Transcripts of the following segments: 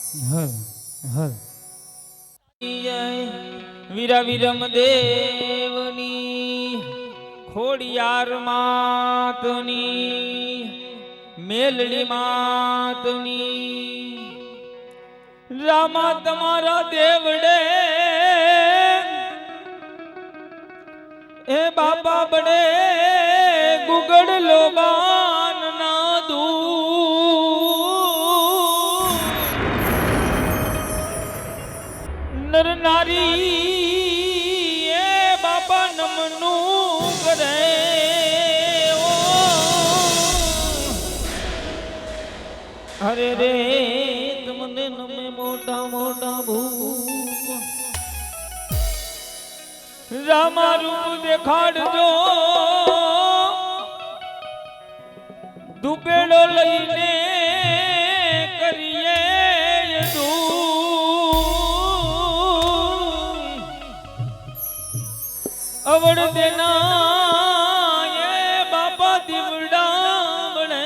હર હર વીરા વિરમ દેવની ખોડિયાર માતની મેલડી માતની રામા તમારા દેવડે એ બાપા બડે ગુગડ લોબાન ના દૂ નર નારી એ બાપા નમનું કરે ઓ અરે રે તમને નમે મોટા મોટા ભૂપ રામા રૂપ દેખાડજો દુબેડો લઈને કરીએ અવડ દેના એ બાપા દીવડા બને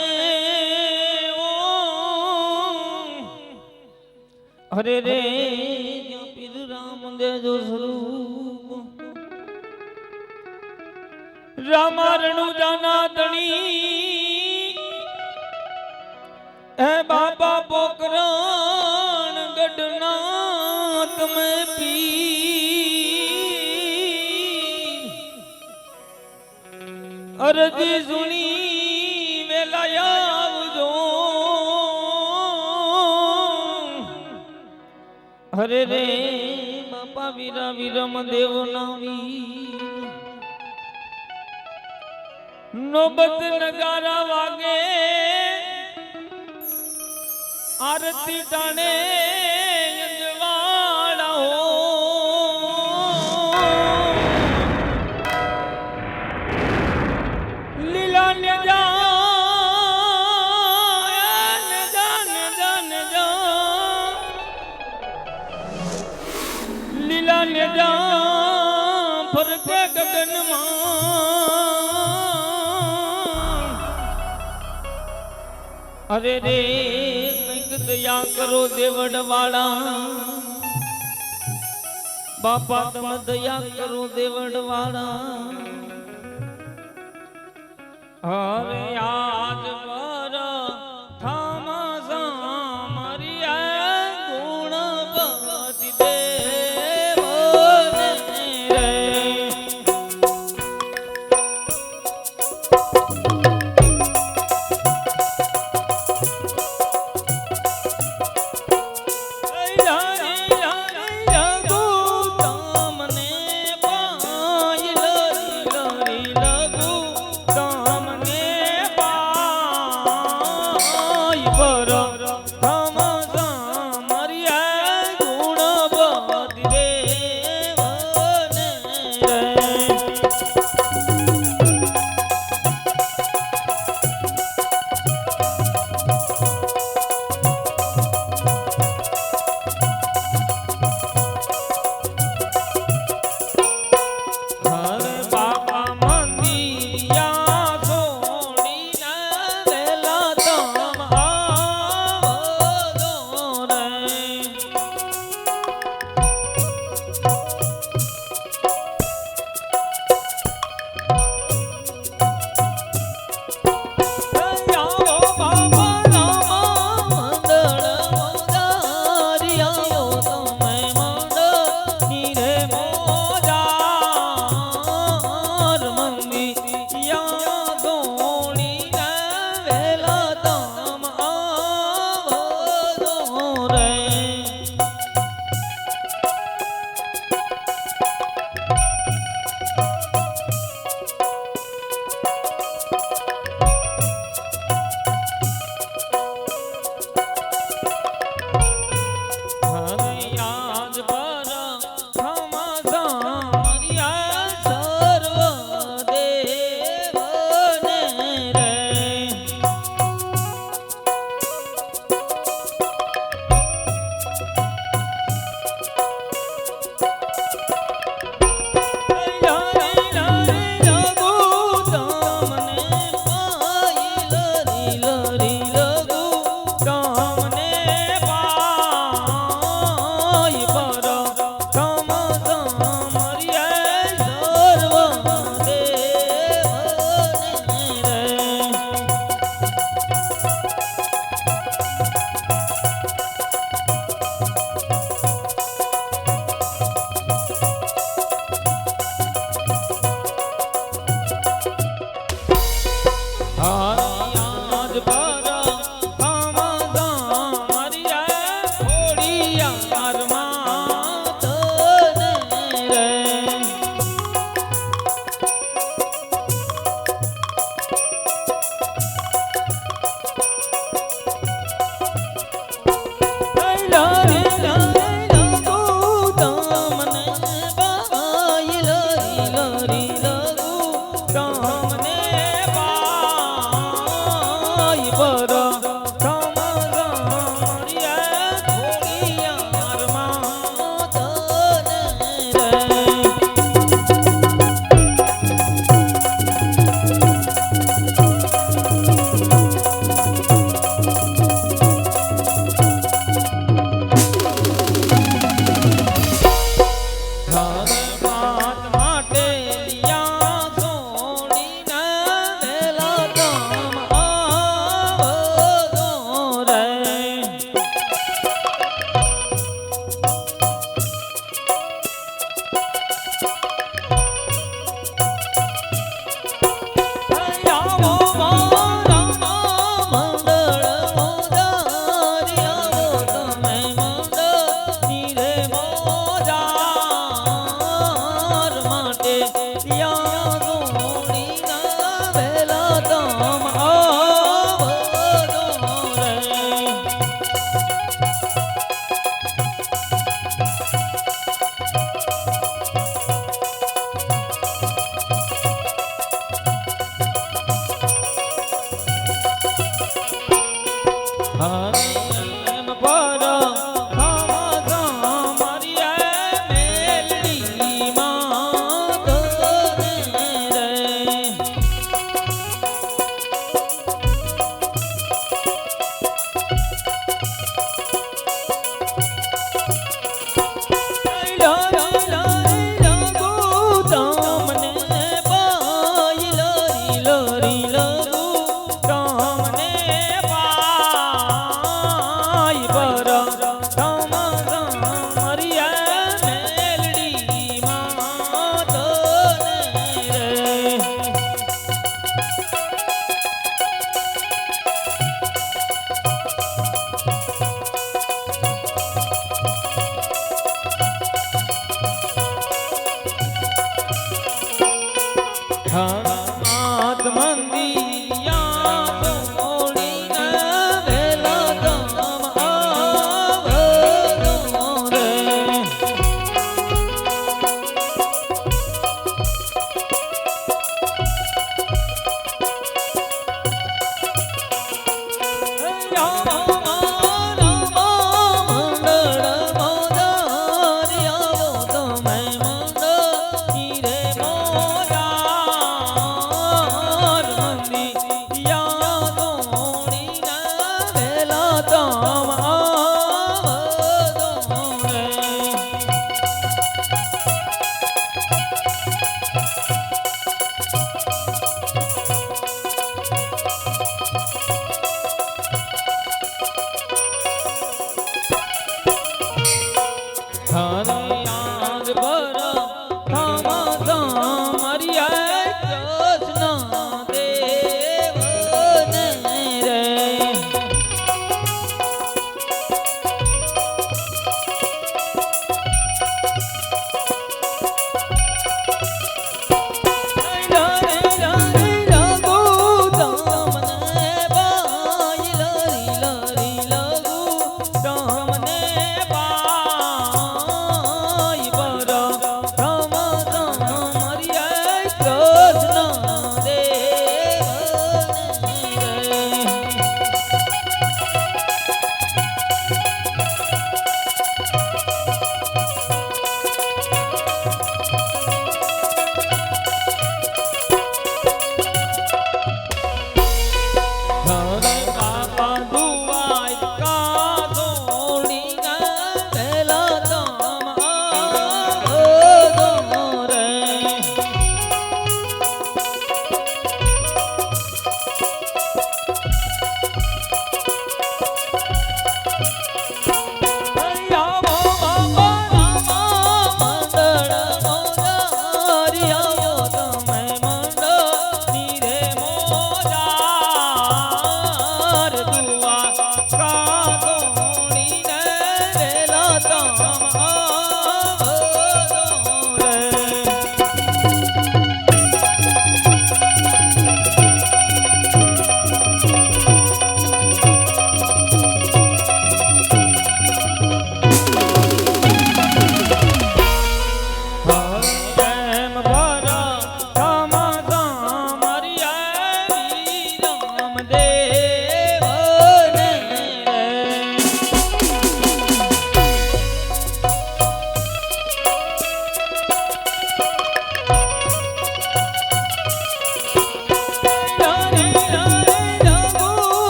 અરે રે પીર રામ દેજો સ્વરૂપ રામારણુ જાના તણી હે બાપા પોકરણ ગઢના તમે પી અરજી સુણી વેલા આવજો હરે રે બાપા વીરા વિરમ દેવ નાવી નોબત નગારા વાગે આરતી ટાણે અંજવાડા હો લીલા ને જા લીલા ને જા ફરકે ગગનમાં અરે રે કંઈક દયા કરો દેવડ વાળા બાપા તમે દયા કરો દેવડ વાળા અરે આજ પર થામસા મારી ગુણવતી દેવ રે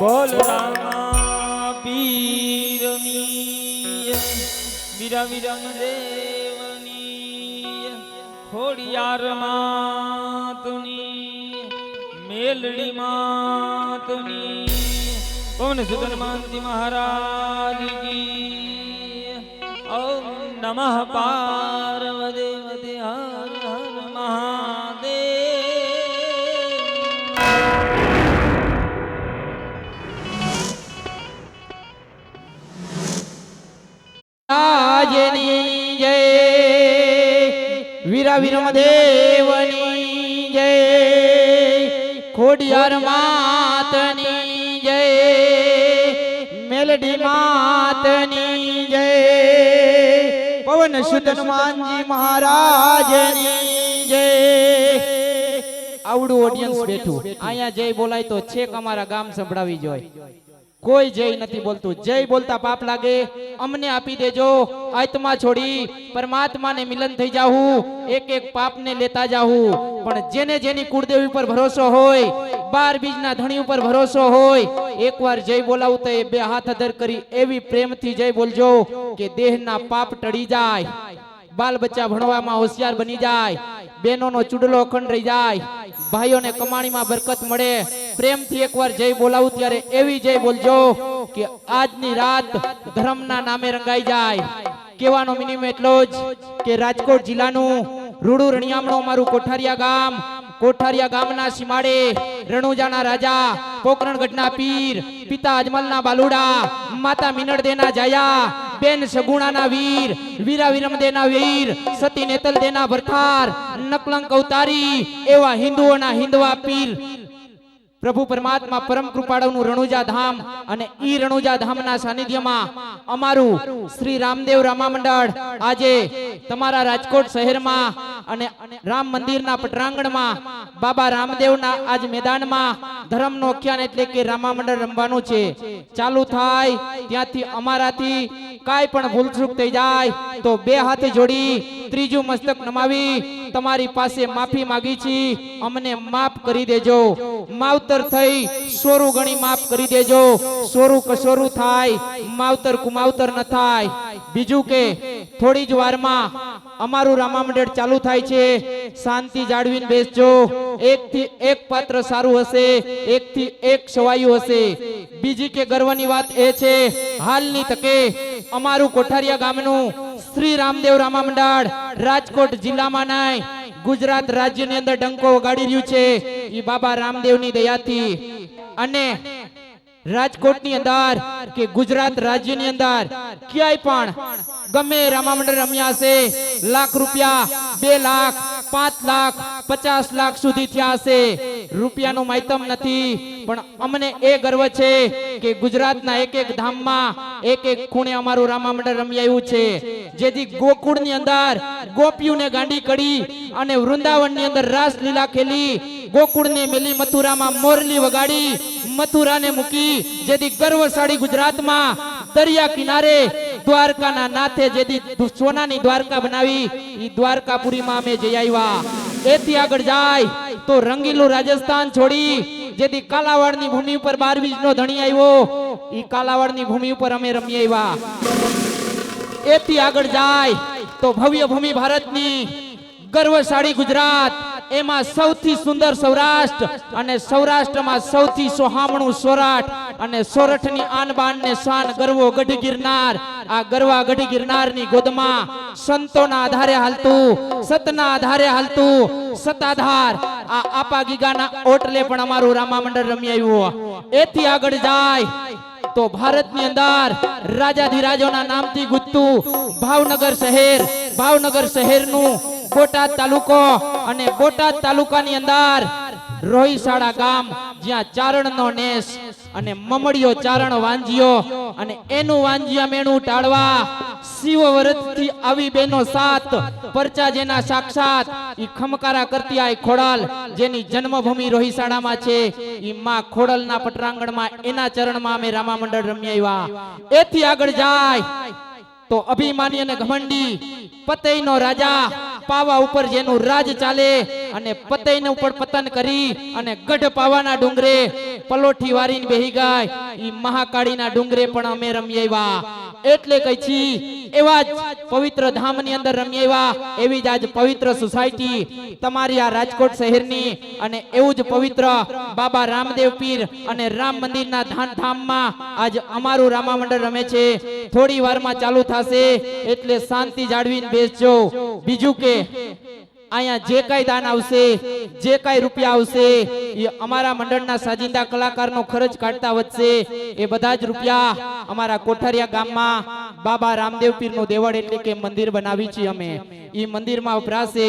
બોલ રામા પીરની વીરા વિરમ દેવની ખોડિયાર માતની મેલડી માતની પવન સુતન માનતી મહારાજ કી ઓમ નમઃ પાર્વતી હર હર મહાદેવ રાજની જય વીરા વિરમ દેવની જય ખોડિયાર માતની જય મેલડી માતની જય પવન સુત હનુમાનજી મહારાજની જય આવડું ઓડિયન્સ બેઠું અહીંયા જય બોલાય તો છેક અમારા ગામ સંભળાવી જોઈએ કોઈ જય નથી બોલતું જય બોલતા પાપ લાગે અમને આપી દેજો આત્મા છોડી પરમાત્માને મિલન થઈ જાવું એક એક પાપને લેતા જાવું પણ જેને જેની કુળદેવી પર ભરોસો હોય 12 બીજના ધણી ઉપર ભરોસો હોય એકવાર જય બોલાવું તો એ બે હાથ અધર કરી એવી પ્રેમથી જય બોલજો કે દેહના પાપ ટળી જાય બાલ બચ્ચા ભણવામાં હોશિયાર બની જાય બહેનોનો ચૂડલો અખંડ રહી જાય ભાઈઓને કમાણીમાં બરકત મળે પ્રેમથી એકવાર જય બોલાવું ત્યારે એવી જય બોલજો કે આજની રાત ધર્મના નામે રંગાઈ જાય કહેવાનો મિનિમમ એટલો જ કે રાજકોટ જિલ્લાનું રૂડુ રણિયામણું અમારું કોઠારિયા ગામના સીમાડે રણુજાના રાજા પોકરણગઢના પીર પિતા અજમલના બાલુડા માતા મિનળદેના જાયા બેન સગુણાના વીર વીરા વિરમદેના વીર સતી નેતલ દેના ભરથાર નકલંક અવતારી એવા હિન્દુઓના હિન્દવા પીર પ્રભુ પરમાત્મા પરમ કૃપાળુનું રણુજા ધામ અને ઈ રણુજા ધામના સાનિધ્યમાં અમારું શ્રી રામદેવ રામા મંડળ આજે તમારા રાજકોટ શહેરમાં અને રામ મંદિરના પટરાંગણમાં બાબા રામદેવના આજ મેદાનમાં ધર્મનો અખ્યાન એટલે કે રામા મંડળ રમવાનું છે ચાલુ થાય ત્યાંથી અમારાથી કાઈ પણ ભૂલચૂક થઈ જાય તો બે હાથ જોડી ત્રીજું મસ્તક નમાવી તમારી પાસે માફી માંગી છી અમને માફ કરી દેજો માવતર થઈ સોરું ગણી માફ કરી દેજો સોરું કસોરું થાય માવતર કુમાવતર ન થાય બીજું કે થોડી જ વારમાં અમારું રામા મંડળ ચાલુ થાય છે શાંતિ જાળવીને બેસજો એક થી એક પાત્ર સારું હશે એક થી એક સવાયું હશે બીજી કે ગર્વની વાત એ છે હાલની તકે અમારું કોઠારિયા ગામનું શ્રી રામદેવ રામા મંડળ રાજકોટ જિલ્લામાં નહીં ગુજરાત રાજ્યની અંદર ડંકો વગાડી રહ્યું છે ઈ બાબા રામદેવની દયાથી અને રાજકોટની અંદર કે ગુજરાત રાજ્યની અંદર ક્યાંય પણ ગમે રામા મંડળ રમ્યા છે લાખ રૂપિયા 2 લાખ 5 લાખ 50 લાખ સુધી થયા હશે રૂપિયાનું માયતમ નથી પણ અમને એ ગર્વ છે કે ગુજરાતના એક એક ધામમાં એક એક ખૂણે અમારું રામા મંડળ રમી આવ્યું છે જેથી ગોકુળની અંદર ગોપીઓને ગાંડી કરી અને વૃંદાવનની અંદર રાસ લીલા ખેલી ગોકુળને મેલી મથુરામાં મોરલી વગાડી મથુરાને મૂકી જેથી ગર્વશાળી ગુજરાતમાં દરિયા કિનારે દ્વારકાના નાથે જેથી સોનાની દ્વારકા બનાવી ઈ દ્વારકાપુરીમાં અમે જઈ આવ્યા એથી આગળ જાય તો રંગીલું રાજસ્થાન છોડી જેથી કાલાવાડની ભૂમિ ઉપર 12 બીજનો ધણી આવ્યો ઈ કાલાવાડની ભૂમિ ઉપર અમે રમી આવ્યા એથી આગળ જાય તો ભવ્ય ભૂમિ ભારતની ગર્વશાળી ગુજરાત એમાં સૌથી સુંદર સૌરાષ્ટ્ર અને સૌરાષ્ટ્રમાં સૌથી સોહામણું સોરાઠ અને સોરઠની આનબાન ને શાન ગરવો ગઢ ગિરનાર આ ગરવા ગઢ ગિરનારની ગોદમાં સંતોના આધારે હાલતું સતના આધારે હાલતું સતાધાર આ આપા ગીગાના ઓટલે પણ અમારું રામા મંડળ રમી આવ્યું એથી આગળ જાય તો ભારતની અંદર રાજાધિરાજોના નામથી ગુજતું ભાવનગર શહેરનું બોટાદ તાલુકો અને બોટાદ તાલુકાની અંદર રોહિસાડા ગામ જ્યાં ચારણનો નેસ અને મમડિયો ચારણ વાંજિયો અને એનું વાંજિયા મેણું ટાળવા શિવ વ્રતથી આવી બેનો સાત પરચા જેના સાક્ષાત ઈ ખમકારા કરતી આય ખોડલ જેની જન્મભૂમિ રોહિસાડામાં છે ઈ માં ખોડલના પટરાંગણમાં એના ચરણમાં અમે રામા મંડળ રમી આવ્યા એથી આગળ જાય તો અભિમાની અને ઘમંડી પતઈનો રાજા પાવા ઉપર જેનું રાજ ચાલે અને પતઈને ઉપર પતન કરી અને ગઢ પાવાના ડુંગરે પલોઠી વારીને બેહી ગાય ઈ મહાકાળીના ડુંગરે પણ અમે રમી આવ્યા એટલે કહી છી એવા જ પવિત્ર ધામની અંદર રમી આવ્યા એવી જ આજ પવિત્ર સોસાયટી તમારી આ રાજકોટ શહેરની અને એવું જ પવિત્ર બાબા રામદેવ પીર અને રામ મંદિરના ધામમાં આજ અમારું રામા મંડળ રમે છે થોડી વારમાં ચાલુ થશે એટલે શાંતિ જાળવીને બેસજો બીજું કે અહીંયા જે કઈ દાન આવશે જે કઈ રૂપિયા આવશે એ અમારા મંડળના સાજિંદા કલાકારનો ખર્ચ કાઢતા વધશે એ બધા જ રૂપિયા અમારા કોઠારિયા ગામમાં બાબા રામદેવ પીરનું દેવળ એટલે કે મંદિર બનાવી છે અમે ઈ મંદિરમાં વપરાશે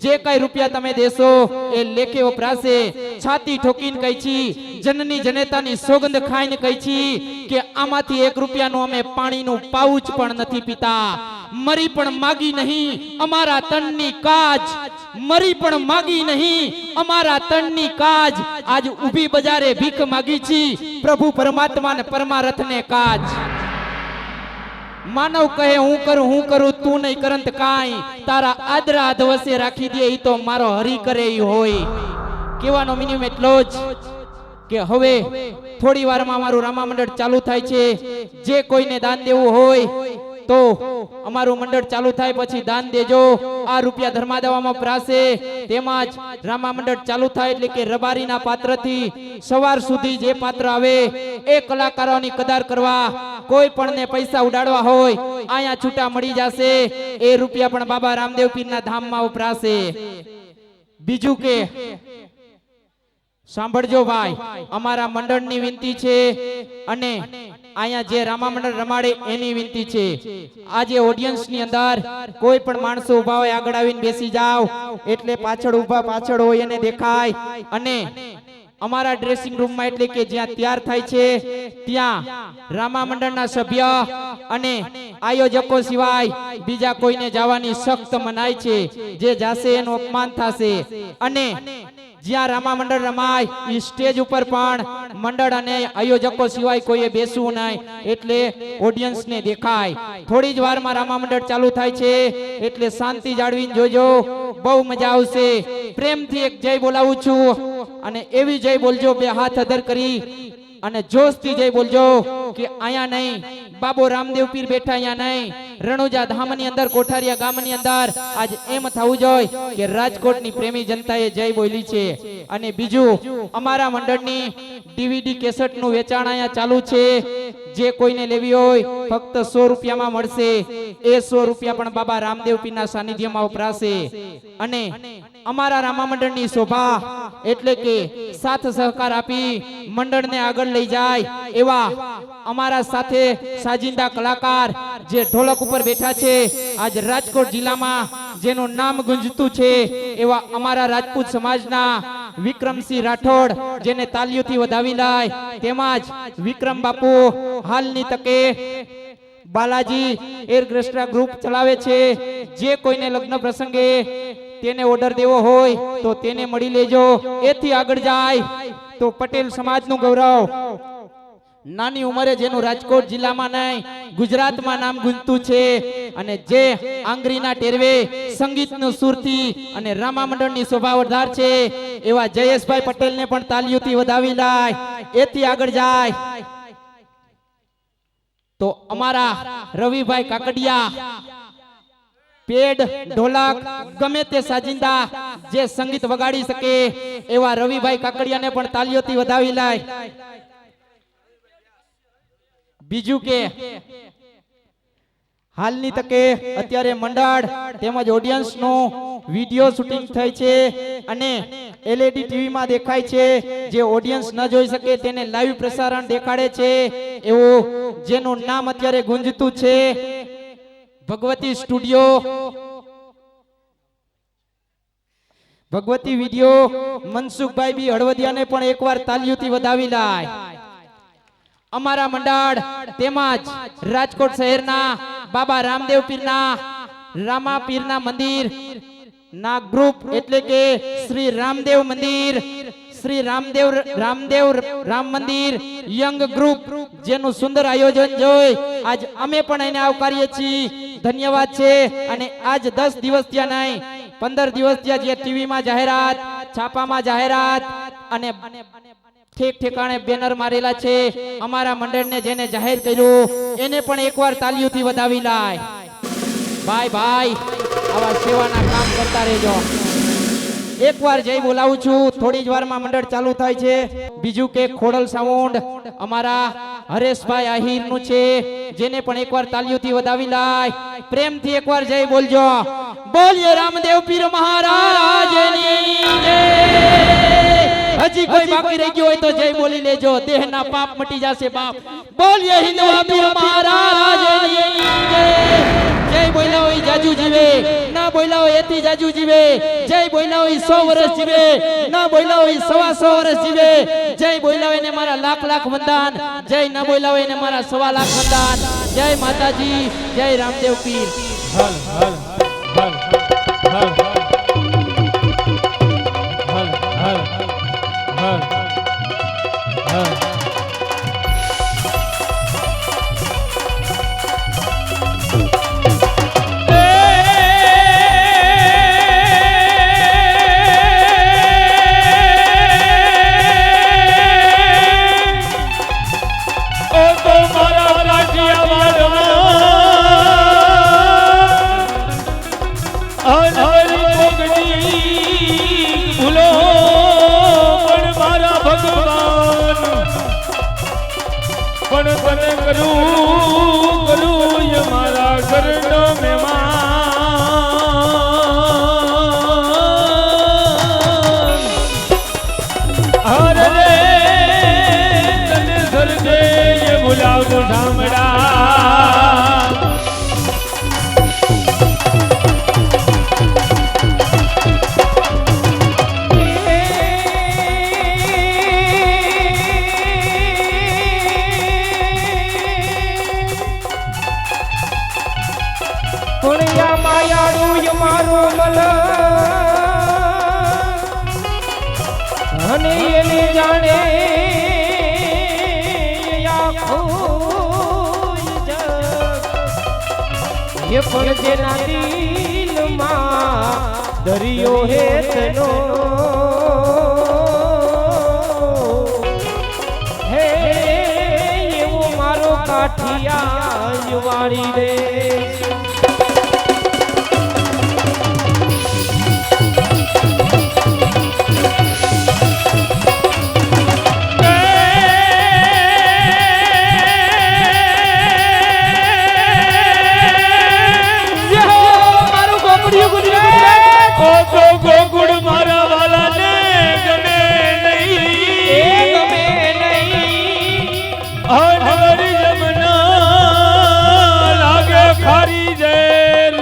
જે કઈ રૂપિયા તમે દેશો એ લેખે વપરાશે છાતી ઠોકીને કહી છી જનની જનેતાની સોગંદ ખાઈને કહી છી કે આમાંથી 1 રૂપિયાનું અમે પાણીનું પાઉચ પણ નથી પીતા મરી પણ માગી નહીં અમારા તનની કાજ મરી પણ માગી નહીં અમારા તનની કાજ આજ ઊભી બજારે ભીખ માગી છી પ્રભુ પરમાત્મા ને પરમારથને કાજ માનવ કહે હું કરું તું નહીં કરંત કાંઈ તારા આદરા અધવસે રાખી દે ઈ તો મારો હરી કરે ઈ હોય કહેવાનો મિનિમમ એટલો જ કે હવે થોડી વારમાં અમારું રામા મંડળ ચાલુ થાય છે જે કોઈને દાન દેવું હોય તો અમારું મંડળ ચાલુ થાય પછી દાન દેજો આ રૂપિયા ધર્માદાવામાં વપરાશે તેમજ રામા મંડળ ચાલુ થાય એટલે કે રબારીના પાત્રથી સવાર સુધી જે પાત્ર આવે એ કલાકારોની કદર કરવા કોઈ પણ ને પૈસા ઉડાડવા હોય અહીંયા છૂટા મળી જશે એ રૂપિયા પણ બાબા રામદેવ પીરના ધામમાં વપરાશે બીજું કે સાંભળજો ભાઈ અમારા મંડળની વિનંતી છે અને અહીંયા જે રામા મંડળ રમાડે એની વિનંતી છે આજે ઓડિયન્સની અંદર કોઈ પણ માણસો ઊભા હોય આગળ આવીને બેસી જાવ એટલે પાછળ હોય એને દેખાય અને અમારા ડ્રેસિંગ રૂમમાં એટલે કે જ્યાં તૈયાર થાય છે ત્યાં રામા મંડળના સભ્ય અને આયોજકો સિવાય બીજા કોઈને જવાની સખ્ત મનાઈ છે જે જાશે એનું અપમાન થશે અને જ્યાં રામા મંડળ રમાય એ સ્ટેજ ઉપર પણ મંડળ અને આયોજકો સિવાય કોઈએ બેસવું નહીં એટલે ઓડિયન્સને દેખાય થોડી જ વારમાં રામા મંડળ ચાલુ થાય છે એટલે શાંતિ જાળવીને જોજો બહુ મજા આવશે પ્રેમથી એક જય બોલાવું છું અને એવી જય બોલજો બે હાથ અધર કરી અને જોશથી જય બોલજો કે અહીંયા નહીં બાબો રામદેવ પીર બેઠા અહીંયા નહીં રણુજા ધામની અંદર કોઠારિયા ગામની અંદર આજ એમ થવું જોઈએ કે રાજકોટની પ્રેમી જનતાએ જય બોલી છે અને બીજું અમારા મંડળની ડીવીડી કેસેટનું વેચાણ અહીંયા ચાલુ છે જે કોઈને લેવી હોય ફક્ત 100 રૂપિયામાં મળશે એ 100 રૂપિયા પણ બાબા રામદેવ પીરના સાનિધ્યમાં વપરાશે અને અમારા રામા મંડળની શોભા એટલે કે સાથ સહકાર આપી મંડળને આગળ લઈ જાય એવા અમારા સાથે સાજિંદા કલાકાર જે ઢોલક ઉપર બેઠા છે આજ રાજકોટ જિલ્લામાં જેનું નામ ગુંજતું છે એવા અમારા રાજપૂત સમાજના વિક્રમસિંહ રાઠોડ જેને તાલીઓથી વધાવી લાય તેમજ વિક્રમ બાપુ હાલની તકે બાલાજી એરગ્રેસ્ટ્રા ગ્રુપ ચલાવે છે જે કોઈને લગ્ન પ્રસંગે તેને ઓર્ડર દેવો હોય તો તેને મળી લેજો એથી આગળ જાય તો પટેલ સમાજનું ગૌરવ નાની ઉંમરે જેનું રાજકોટ જિલ્લામાં નહીં ગુજરાતમાં નામ ગુંજતું છે અને જે આંગળીના ટેરવે સંગીતનું સુરથી અને રામા મંડળની શોભા વધાર છે એવા જયેશભાઈ પટેલને પણ તાલીઓથી વધાવી લાય એથી આગળ જાય તો અમારા રવિભાઈ કાકડિયા પેડ ઢોલક ગમે તે સાજિંદા જે સંગીત વગાડી શકે એવા રવિભાઈ કાકડિયાને પણ તાલીઓથી વધાવી લાય બીજું કે હાલની તકે અત્યારે મંડળ તેમજ ઓડિયન્સ નું વિડિયો શૂટિંગ થાય છે અને એલઈડી ટીવી માં દેખાય છે જે ઓડિયન્સ ન જોઈ શકે તેને લાઈવ પ્રસારણ દેખાડે છે એવું જેનું નામ અત્યારે ગુંજતું છે ભગવતી સ્ટુડિયો ભગવતી વિડિયો મનસુખભાઈ બી હળવદિયાને પણ એકવાર તાલીઓથી વધાવી લાય અમારા મંડળ તેમજ રાજકોટ શહેરના બાબા રામદેવ પીરના રામા પીરના મંદિર ના ગ્રુપ એટલે કે શ્રી રામદેવ મંદિર શ્રી રામદેવ રામ મંદિર યંગ ગ્રુપ જેનું સુંદર આયોજન જોઈ આજ અમે પણ એને આવકારીએ છીએ ધન્યવાદ છે અને આજ 10 દિવસ ત્યાં નહીં 15 દિવસ ત્યાં જે ટીવીમાં જાહેરાત છાપામાં જાહેરાત અને ઠેક ઠેકાણે બેનર મારેલા છે અમારા મંડળને જેને જાહેર કર્યું એને પણ એકવાર તાલીઓથી વધાવી લાય ભાઈ ભાઈ આવા સેવાના કામ કરતા રહેજો એકવાર જય બોલાવું છું થોડી જ વારમાં મંડળ ચાલુ થાય છે બીજું કે ખોડલ સાઉન્ડ અમારા હરેશભાઈ આહિરનું છે જેને પણ એકવાર તાલીઓથી વધાવી લાય પ્રેમથી એકવાર જય બોલજો બોલીએ રામદેવ પીર મહારાજની જય હજી કોઈ બાકી રહી ગયો હોય તો જય બોલી લેજો દેહના પાપ મટી જશે બાપ બોલીએ હિન્દવા પીર મહારાજની જય જય બોલ્યા હોય જાજુ જીવે ના બોલ્યા હોય એથી જાજુ જીવે જય બોલ્યા હોય 100 વર્ષ જીવે ના બોલ્યા હોય 125 વર્ષ જીવે જય બોલ્યા હોય ને મારા લાખ લાખ વંદન જય ના બોલ્યા હોય ને મારા 1.25 લાખ વંદન જય માતાજી જય રામદેવ પીર હલ હલ હલ હલ હલ હલ હલ અને એને જાણે એ પણ જેના દિલમાં દરિયો હેતનો હે એવો મારો કાઠિયા વાળી રે ગોકુળ મારા વાલા ને ગમે નહીં હર જમના લાગે ખારી ઝેર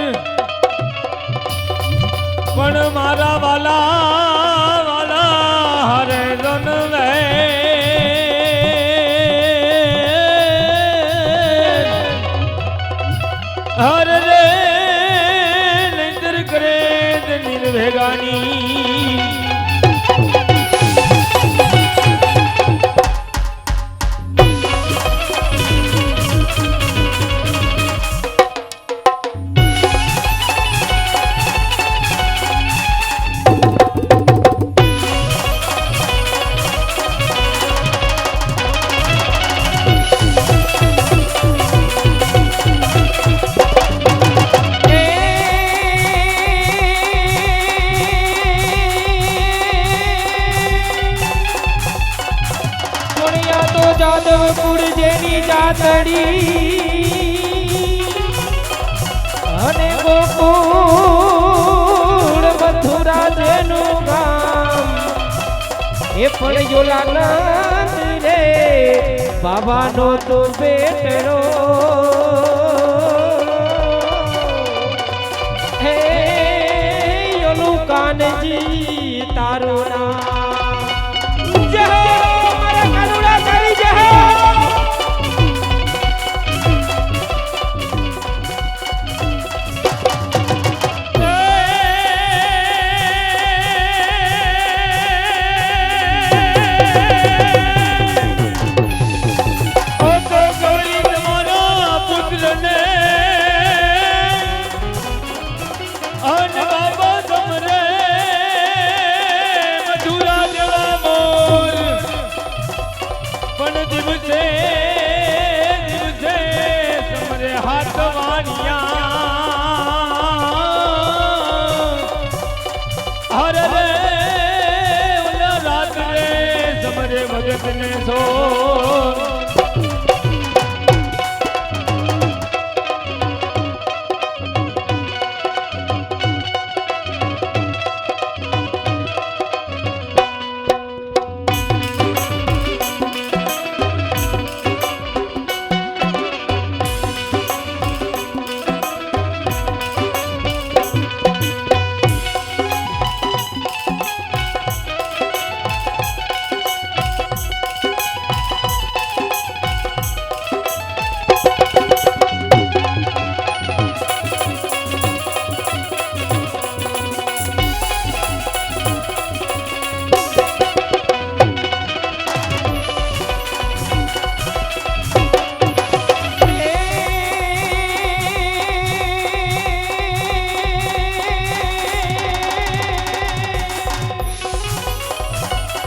પણ મારા વાલા હરે જનવે હર રે નિંદર કરે ભેગાની જાદવપુર જેની જાતડી અને ગોકુળ મથુરા જેનું ગામ એ પણ યોલાનંદ રે બાબાનો તો બેટરો હે યોલું કાનજી તારું નામ જય મારા કાનુડા કરી જય ભગતને સોર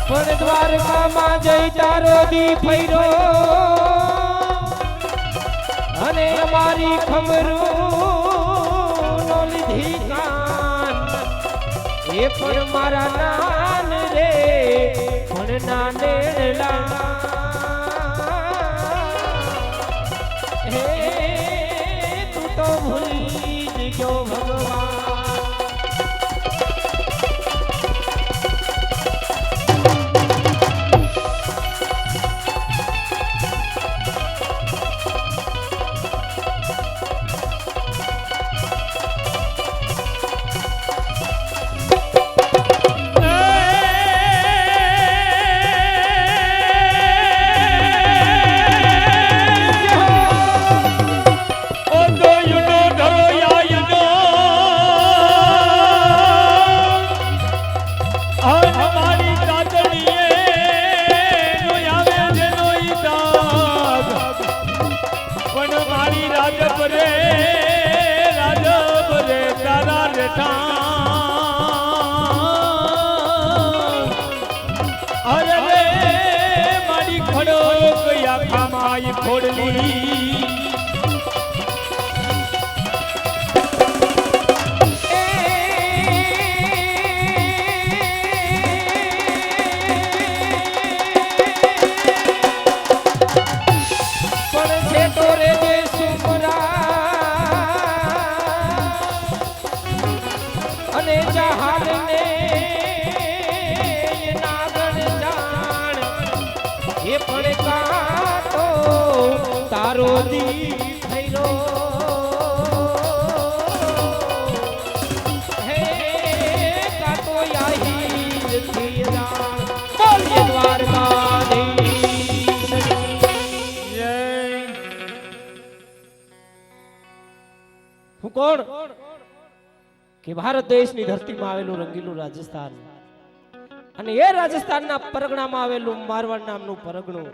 પણ દ્વારકામાં જઈ તારો દી ફૈરો અને અમારી ખમરું નો લીધી કાન એ પણ મારા નાન રે પણ નાનેલા હે તું તો ભૂલી જ ગયો ભગવાન અરે રે મારી ખડો કયા ખામાઈ ખોડલી પણ છે તો રે જે સુમરા અને જહાનને એ પણ કાતો તારો દી થઈરો હે કાતો આહી થઈરા બોલીએ દ્વારકાધીશ જય હું કોણ કે ભારત દેશની ધરતીમાં આવેલું રંગીલું રાજસ્થાન અને એ રાજસ્થાનના પરગણામાં આવેલું મારવાડ નામનું પરગણું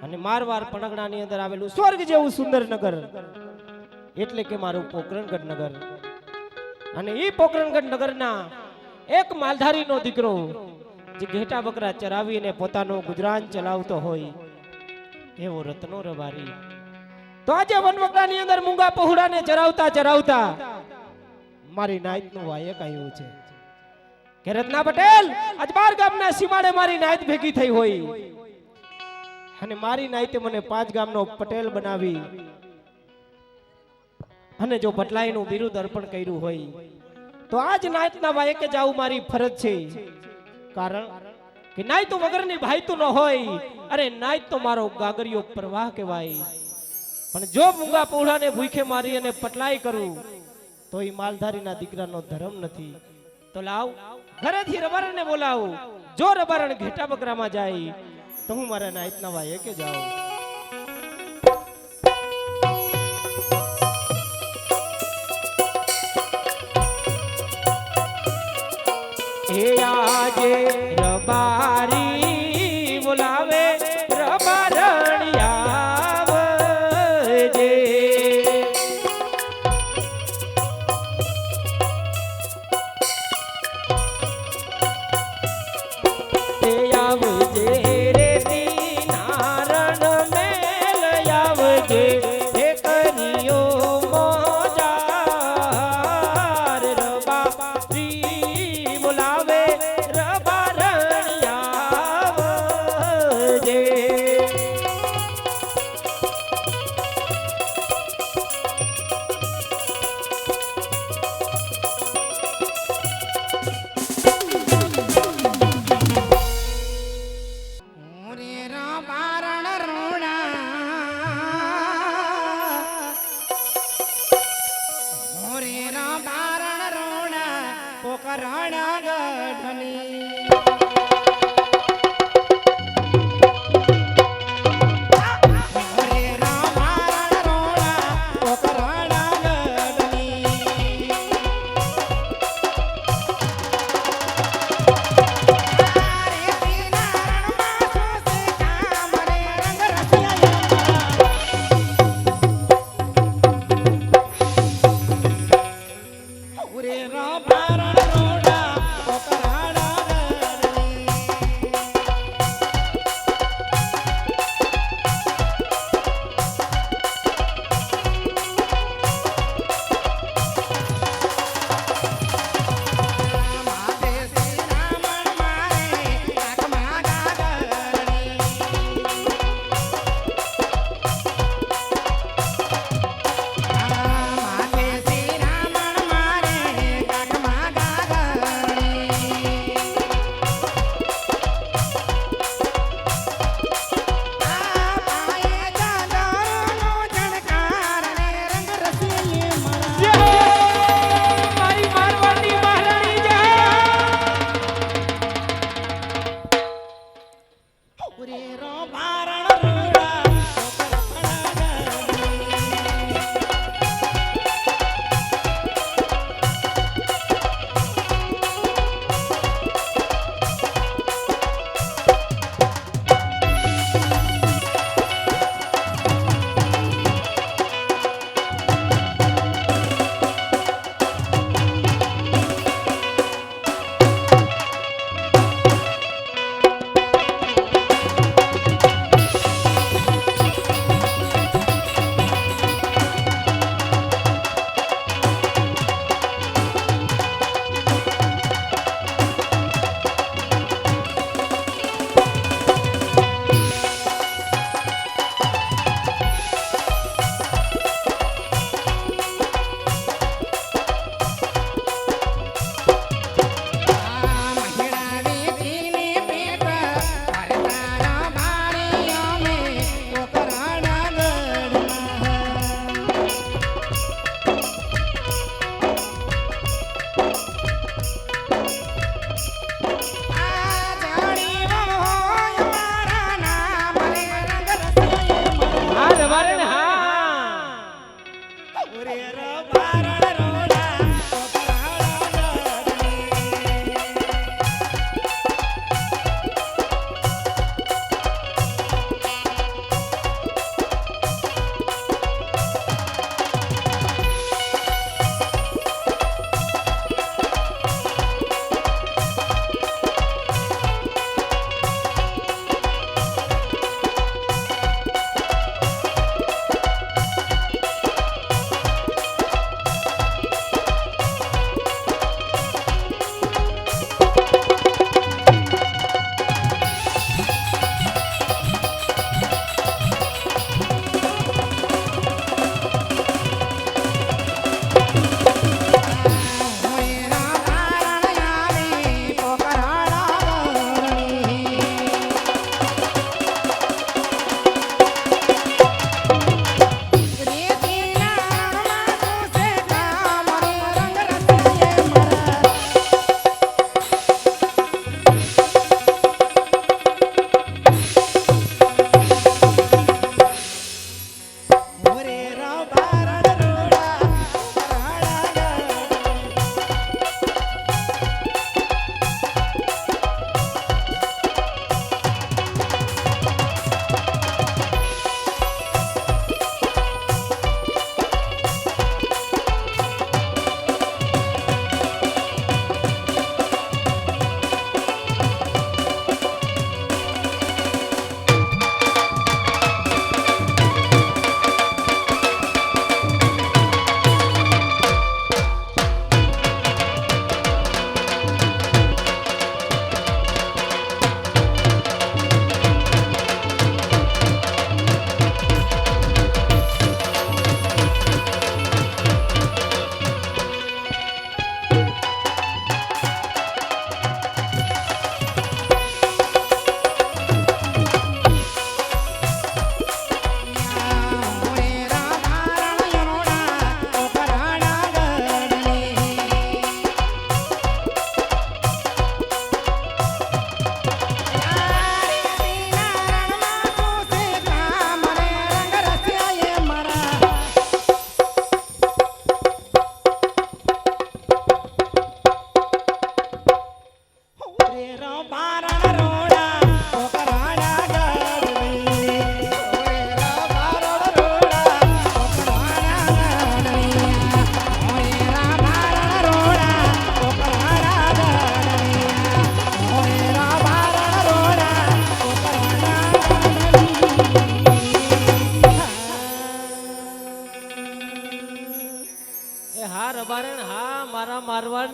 અને મારવાડ પરગણાની અંદર આવેલું સ્વર્ગ જેવું સુંદર નગર એટલે કે મારું પોકરણગઢ નગર અને એ પોકરણગઢ નગરના એક માલધારીનો દીકરો જે ઘેટા બકરા ચરાવીને પોતાનું ગુજરાન ચલાવતો હોય એવો રત્નો રબારી તો આજે વનવગડાની અંદર મૂંગા પહોળાને ચરાવતા ચરાવતા મારી નાઈતનું વાયક આવ્યું છે કે રત્ના પટેલ આજ 12 ગામના સીમાડે મારી નાઈત ભેગી થઈ હોય અને મારી નાઈતે મને 5 ગામનો પટેલ બનાવી અને જો પટલાઈનું બિરુદ અર્પણ કર્યું હોય તો આજ નાઈતના વાયકે જાવું મારી ફરજ છે કારણ કે નાઈત વગરની ભાઈતું ન હોય અરે નાઈત તો મારો ગાગરિયો પ્રવાહ કહેવાય પણ જો મૂંગા પહોળાને ભૂખે મારી અને પટલાઈ કરું તો એ માલધારીના દીકરાનો ધર્મ નથી તો લાવ ઘરેથી રબારણને બોલાવું જો રબારણ ઘેટા બકરામાં જાય તો હું મારા નાઈતના વાયકે જાઉં હે આજે રબારી બોલાવે રબારણ આવજે તે આવજે રે દીનારણ મેલ આવજે હે કરિયો મોજાર રબારી બોલાવે રબારણ આવજે બારણ રોણા મોરે રા બારણ રોણા પોકરાણા ગઢની મોરે રા બારણ રોણા પોકરાણા ગઢની મારી મારવાડની મહારાણી જય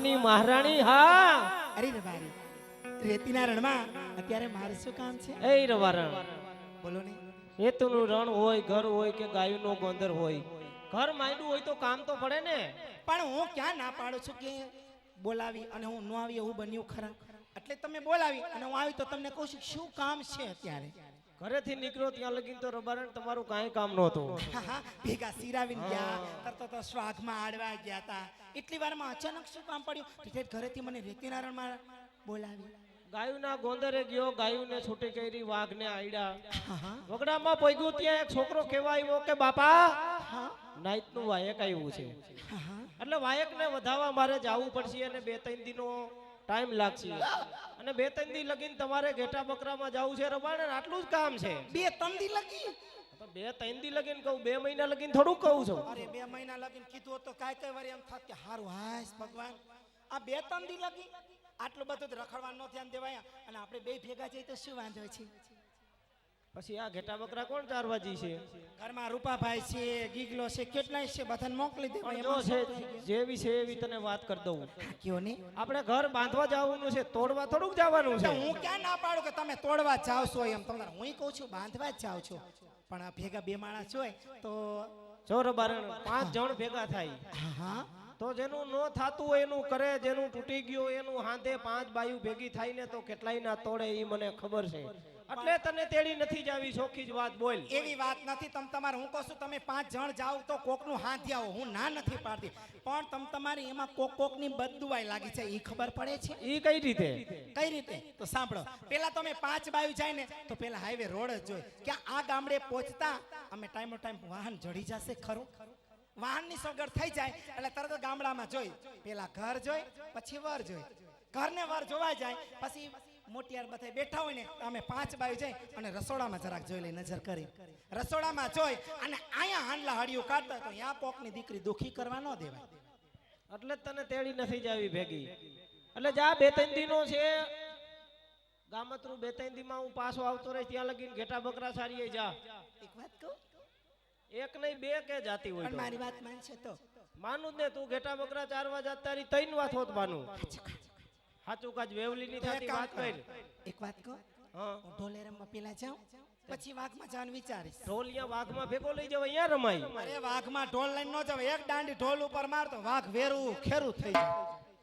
રબાની મહારાણી હા અરે રબારી, રેતીના રણમાં અત્યારે મારે શું કામ છે? એ રવારણ બોલો ને. રેતુનું રણ હોય, ઘર હોય કે ગાયુંનો ગોંદર હોય, ઘર માંડ્યું હોય તો કામ તો પડે ને. પણ હું ક્યાં ના પાડું છું કે બોલાવી અને હું ન આવી એવું બન્યું ખરા? એટલે તમે બોલાવી અને હું આવી તો તમને કહું છું શું કામ છે અત્યારે? ઘરેથી નીકળો ત્યાં લગીન તો રબારણ તમારું કાંઈ કામ નહોતું. હા, હા, ભેગા સિરાવીને ગયા, તરત તો સ્વાગમાં આડવા ગયા હતા. એટલી વારમાં અચાનક શું કામ પડ્યું? ઠીઠ ઘરેથી મને રેતીના રણમાં બોલાવી. ગાયુંના ગોંદરે ગયો, ગાયુંને છૂટી કરી, વાઘને આયડા. હા, હા, વગડામાં પહોંચ્યું ત્યાં એક છોકરો કહેવા આવ્યો કે બાપા હા, નાઈટનું વાયક આવ્યું છે. હા, હા. એટલે વાયકને વધાવવા મારે જવું પડશે અને 2-3 દિનનો ટાઈમ લાગશે અને 2-3 દી લગીન તમારે ઘેટા બકરામાં જવું છે રબારણ, આટલું જ કામ છે. 2-3 દી લગી? તો 2-3 દી લગીન કહું, 2 મહિના લગીન થોડુંક કહું છું. અરે 2 મહિના લગીને કીધું હોત તો કઈ વાર એમ થાત કે હારું હાશ ભગવાન, આ 2-3 દી લગી આટલું બધું રખડવાનું ન ધ્યાન દેવાય અને આપણે બે ભેગા જઈએ તો શું વાંધો છે? પછી આ ઘેટા બકરા કોણ ચારવા જી છે? ઘરમાં રૂપાભાઈ છે, ગીગલો છે, કેટલાય છે, બધાને મોકલી દે. પણ જો છે જેવી છે એવી તને વાત કરી દઉં. કયો ને? આપણે ઘર બાંધવા જવાનું છે, તોડવા થોડુંક જવાનું છે. હું ક્યાં ના પાડું કે તમે તોડવા જાવ છો એમ. તમારે હું કહું છું બાંધવા જ જાવ છો, પણ આ ભેગા 2 માણસ હોય તો જો રબારણ 5 જણ ભેગા થાય હા, હા, તો જેનું ન થાતું હોય એનું કરે, જેનું તૂટી ગયું એનું હાંધે 5 બાયું ભેગી થાય ને તો કેટલાય ના તોડે એ મને ખબર છે. એટલે તને તેડી નથી જાવી, ચોખ્ખી જ વાત બોલ. એવી વાત નથી. તમારે હું કહું છું તમે 5 જણ જાવ તો કોકનું હાથ આવો, હું ના નથી પાડતી, પણ તમારી એમાં કોકની બદદુઆઈ લાગી છે એ ખબર પડે છે? ઈ કઈ રીતે? કઈ રીતે? તો સાંભળો. પેલા તમે 5 બાયું જાય ને તો પેલા હાઈવે રોડ જ જોઈ કે આ ગામડે પહોંચતા અમે ટાઈમો ટાઈમ વાહન જડી જશે ખરું? વાહનની સગવડ થઈ જાય એટલે તરત ગામડામાં જોઈ, પેલા ઘર જોઈ પછી વર જોઈ, ઘરને વર જોવા જાય પછી મોટિયાર બધા બેઠા હોય ને અમે 5 બાયું જાય અને રસોડામાં જરાક જોઈ લઈ, નજર કરી રસોડામાં જોઈ અને અહીંયા હાંડલા હાડિયું કાઢતા તો ત્યાં કોકની દીકરી દુખી કરવા ન દેવાય. એટલે જ તને તેડી નથી જાવી ભેગી. એટલે જા 2-3 દિનો છે ગામતરું, 2-3 દીમાં હું પાછો આવતો રહીશ, ત્યાં લગીને ઘેટા બકરા સારીએ જા. એક વાત કહું? એક નહીં 2 કે જાતી હોય પણ તો મારી વાત માનશે તો? માનું જ ને, તું ઘેટા બકરા ચારવા જાત તારી 3 વાત હોત માનું. સાચું કાજ વેવલી ની થાતી વાત કર. એક વાત કહું? હા, હું ઢોલે રમવા પેલા જાઉં પછી વાઘમાં જવાનું વિચારીશ. ઢોલિયા વાઘમાં ભેગો લઈ જવાય, અહીંયા રમાય. અરે વાઘમાં ઢોલ લઈને ન જાવ, એક દાંડી ઢોલ ઉપર મારતો વાઘ વેરું ખેરું થઈ જાય,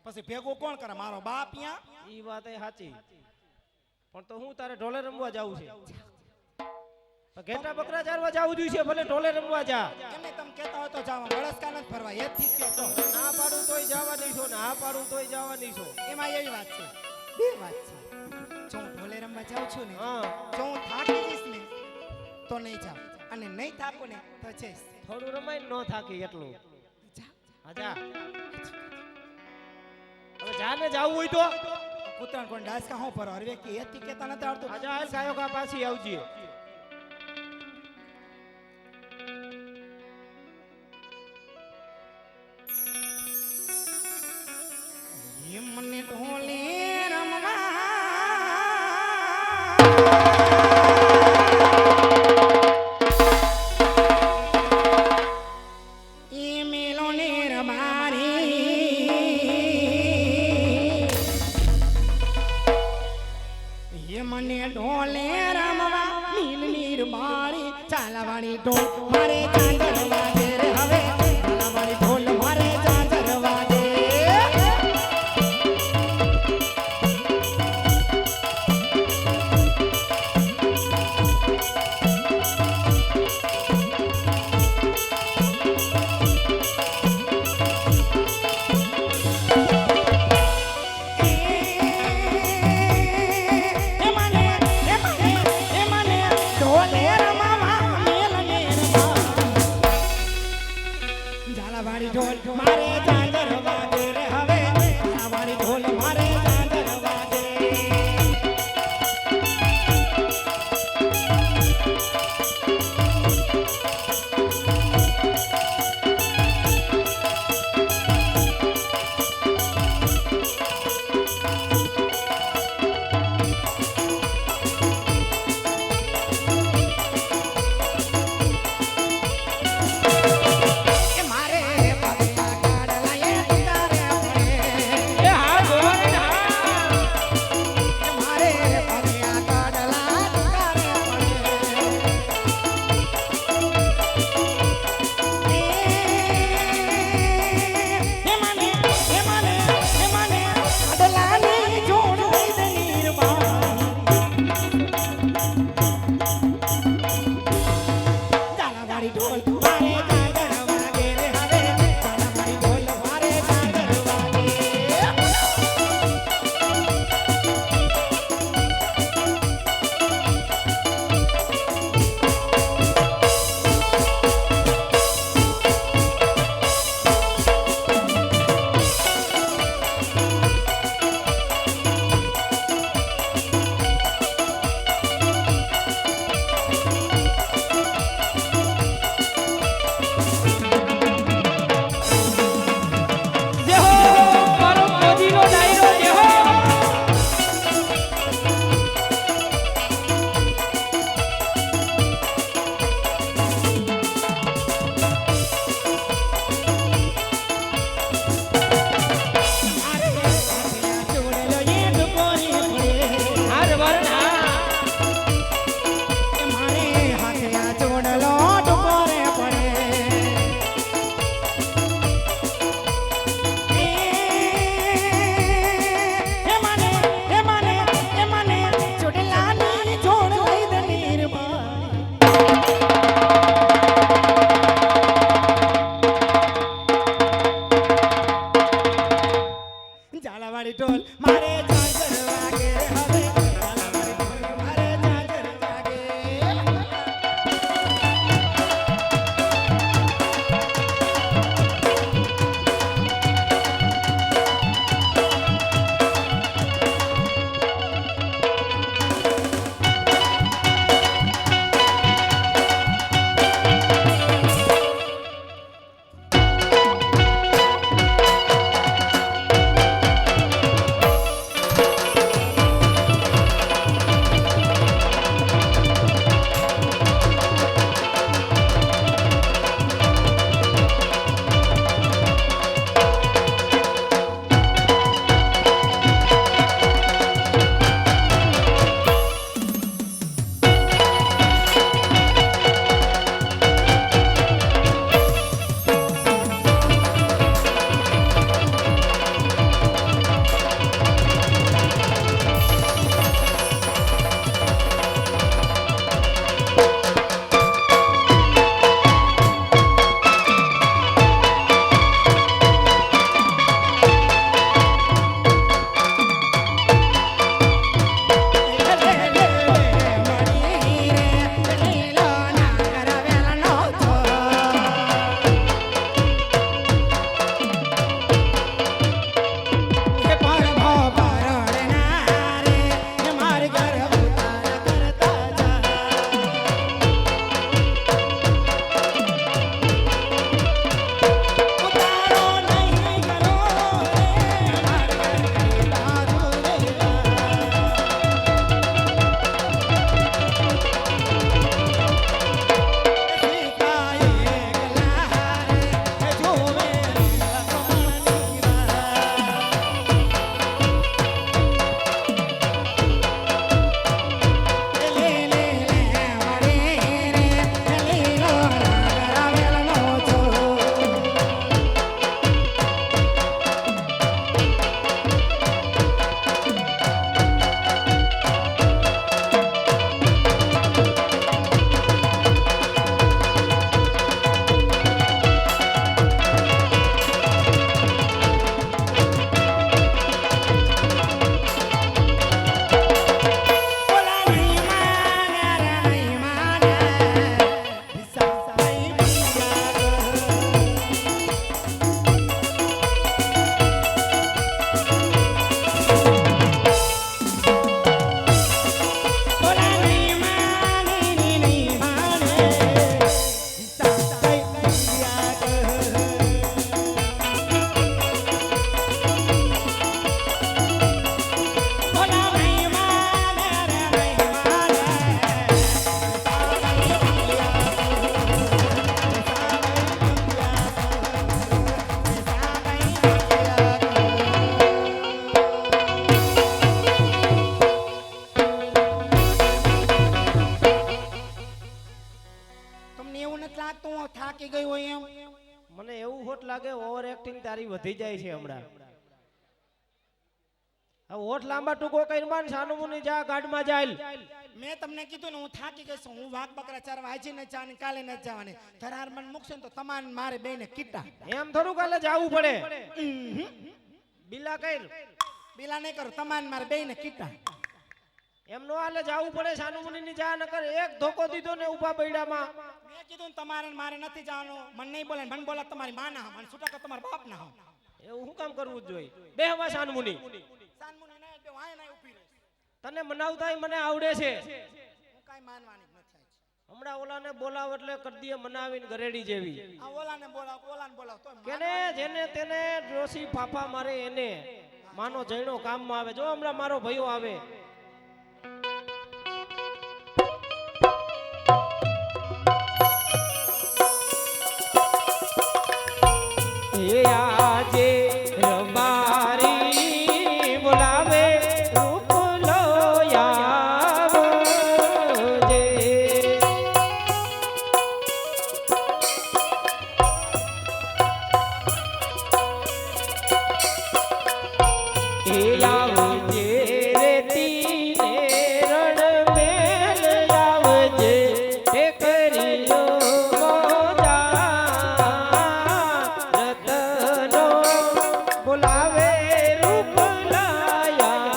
પછી ભેગું કોણ કરે? મારો બાપ અહીંયા. ઈ વાત એ સાચી, પણ તો હું તારે ઢોલે રમવા જાવું છે. તો ઘેટા બકરા ચારવા જાવું જોઈએ, ભલે ઢોલે રમવા જા. એમને તમે કહેતા હોય તો જાવ, બળસકા નથી ફરવા એ થી કયો તો. ના પાડું તોય જવા દઈશો ને હા પાડું તોય જવા દઈશો. એમાં એવી વાત છે, 2 વાત છે. જો હું ઢોલે રમવા જાઉં છું ને, હા, જો હું થાકી જઈશ ને તો નહીં જાઉં અને નહીં થાકું ને તો જઈશ. થોડું રમાય ને ન થાકી એટલું. હા જા. હવે જા ને જાવું હોય તો કૂતરાણ કોણ ડાસકા હું ફરો? અરે કે એથી કેતા નથી આવડતું. આજા હાલ ગાયો કા પાછી આવજે. મને ઢોલે રમવા એ મેલો ને રમારી, એ મને ઢોલે રમવા નીલ નીર મારી ચાલવાની ઢોલ મારે ચાંદરવા દે રે, હવે ચાલવાની ઢોલ મારે ચાંદરવા દે. કાં તું થાકી ગઈ હોય એમ? મને એવું હોટ લાગે ઓવર એક્ટિંગ તારી વધી જાય છે હમણાં. આ હોઠ લાંબા ટૂંકો કરીને માન સાનું મુની જા ગાડમાં જાય. મેં તમને કીધું ને હું થાકી ગઈ છું. હું વાઘ બકરા ચારવા આજે ન જવાની, કાલે ન જવાની. ધરાર મન મૂકશે ને તો તમાન મારે બેને કીટા. એમ થોડું કાલે જાવું પડે. બિલા કઈ બિલા નહીં કરું, તમાન મારે બેને કીટા. એમ નો હાલે જાવું પડે. સાનું મુની ની જા નકર એક ધોકો દીધો ને ઉભા બૈડામાં. મેં કીધું ને તમારે ને મારે નથી જવાનું. મને નહીં બોલે, મને બોલા તમારી માં ના મને છૂટા તમારા બાપ ના હો. એવું શું કામ કરવું જ જોઈએ? બે હવા સાનું મુની સાનમુની નહીં બે વાય નહીં ઊભી રહે. તને મનાવતા મને આવડે છે. હું કાઈ માનવાની જ નથી. હમણાં ઓલાને બોલાવ એટલે કરી દઈએ મનાવીને ગરેડી જેવી. આ ઓલાને બોલાવ તો કેને જેને તેને ડોસી ફાફા મારે એને માનો જઈનો કામમાં આવે. જો હમણાં મારો ભઈઓ આવે. એ આજે રબારી બોલાવે રૂપ લો આવજે. એ આવજે રેતી ને રણ મેલ આવજે ટેકરીઓ બોલાવે રૂપ લાયા.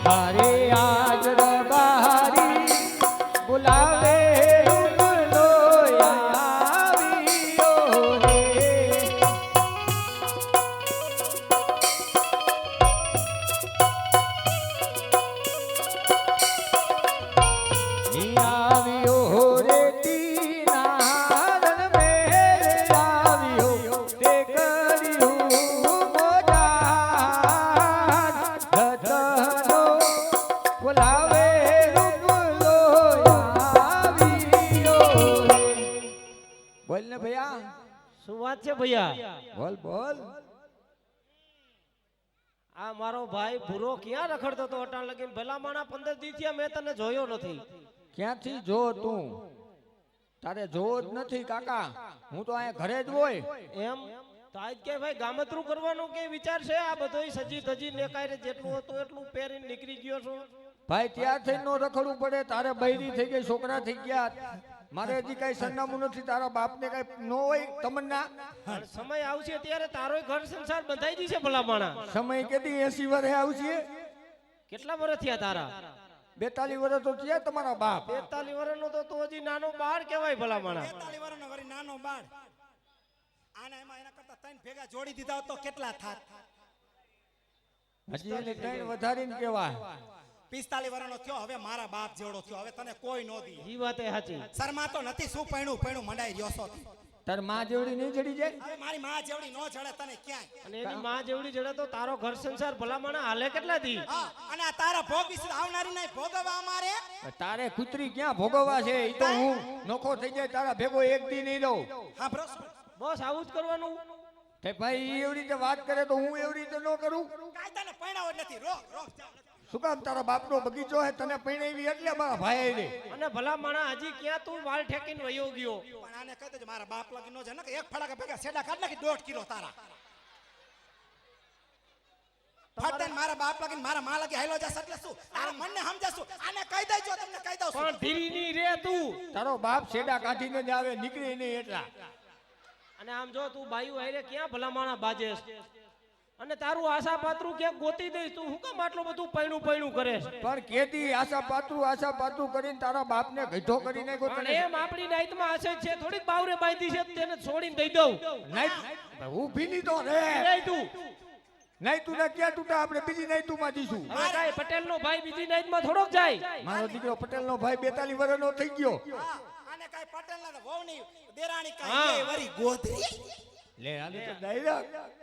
હારે આજ રબારી બોલાવે રૂપ લો આવ્યો રે. આવ્યો રેતી ના રણ મેલ આવ્યો તે કર્યું મોજાન. રતનો બોલાવે રૂપ લો આવ્યો રે. બોલ ને ભૈયા, શું વાત છે ભૈયા? બોલ બોલ. આ મારો ભાઈ ભૂરો ક્યાં રખડતો તો અટાણ લગીને? ભલા માણા 15 દી થયા મેં તને જોયો નથી. ક્યાંથી જો તું? તારે જોવો જ નથી કાકા. હું તો અહીંયા ઘરે જ હોય. એમ તો આજ કે ભાઈ ગામતરું કરવાનો કે વિચાર છે? આ બધોય સજી ધજી નેકાય જેટલું હતું એટલું પહેરીને નીકળી ગયો છો. ભાઈ ત્યાર થઈ નો રખડવું પડે. તારે બૈરી થઈ ગઈ, છોકરા થઈ ગયા. મારે હજી કઈ સરનામું નથી. તારા બાપને કઈ ન હોય તમન્ના? પણ સમય આવશે ત્યારે તારોય ઘર સંસાર બંધાઈ જશે ભલા માણા. સમય કેદી 80 વર્ષે આવશે? કેટલા વર્ષ થયા તારા? 42 વર્ષ તો થયા તમારા બાપ. 43 વર્ષનો તો તું હજી નાનો બાળ કહેવાય ભલા માણા. 43 વર્ષનો વળી નાનો બાળ. આના એના કરતા ત્રણ ભેગા જોડી દીધા હોત તો કેટલા થાત? હજી એને કઈ વધારીને કહેવાય. 45 વર્ષનો થયો, હવે મારા બાપ જેવડો થયો. હવે તને કોઈ નો દી. ઈ વાત એ સાચી. શરમા તો નથી. શું પૈણું મંડાઈ રહ્યો છો? તાર માં જેવડી નહીં ચડી જાય? હવે મારી માં જેવડી નો જડે તને ક્યાંય. અને એની માં જેવડી જડે તો તારો ઘર સંસાર ભલા માણા હાલે કેટલા દી? હા, અને આ તારા ભોગ વિશે આવનારી નહીં ભોગવવા અમારે. તારે કુતરી ક્યાં ભોગવવા છે? ઈ તો હું નોખો થઈ જાય તારા ભેગો એક દી નહીં રહું. હા બ્રો, બસ આવું જ કરવાનું. તે ભાઈ ઈ એવી રીતે વાત કરે તો હું એવી રીતે ન કરું. કાયદાને પૈણાવ જ નથી. રો શું કામ? તારા બાપનો બગીચો હે, તને પૈણાવી એટલે મારા ભાઈ રે. અને ભલા માણા હજી ક્યાં તું વાળ ઠેકીને વયો ગયો? પણ આને કહી દેજો મારા બાપ લગી નો છે ને કે એક ફડાકા ભેગા સેડા કાઢ નાખી 1.5 કિલો તારા. ફટાઈને મારા બાપ લગીને મારા માં લગી હાલો જાસ એટલે શું? તારા મનને સમજાશું. આને કહી દેજો, તમને કહી દઉં છું. પણ ધીરી ની રે તું. તારો બાપ સેડા કાઢીને જ આવે, નીકળી નહીં એટલા. અને આમ જો તું બાયુ હારે ક્યાં ભલા માણા બાજેસ? અને તારું આશા પાત્રું ક્યાંક ગોતી દઈશ. તું શું કામ આટલું બધું પૈણું કરે છે? પણ કેદી આશા પાત્રું કરીને તારા બાપને ગઢો કરી નાખ્યો પણ તને. એમ આપણી નાઈતમાં હશે છે, થોડીક બાવરે બાંધી છે, તેને છોડીને દઈ દઉં. નહીં ઊભી નહીં તો રે. નહીં તું નહીં તું ને ક્યાં તૂટા? આપણે બીજી નહીં તું માં દઈશું. હવે કાંઈ પટેલનો ભાઈ બીજી નાઈતમાં થોડોક જાય? મારો દીકરો પટેલનો ભાઈ 42 વર્ષનો થઈ ગયો. હા, આને કાઈ પટેલ ના વહુ ની દેરાણી હા. કાઈ એ વરી ગોધરી. લે આને તો ડાયરેક્ટ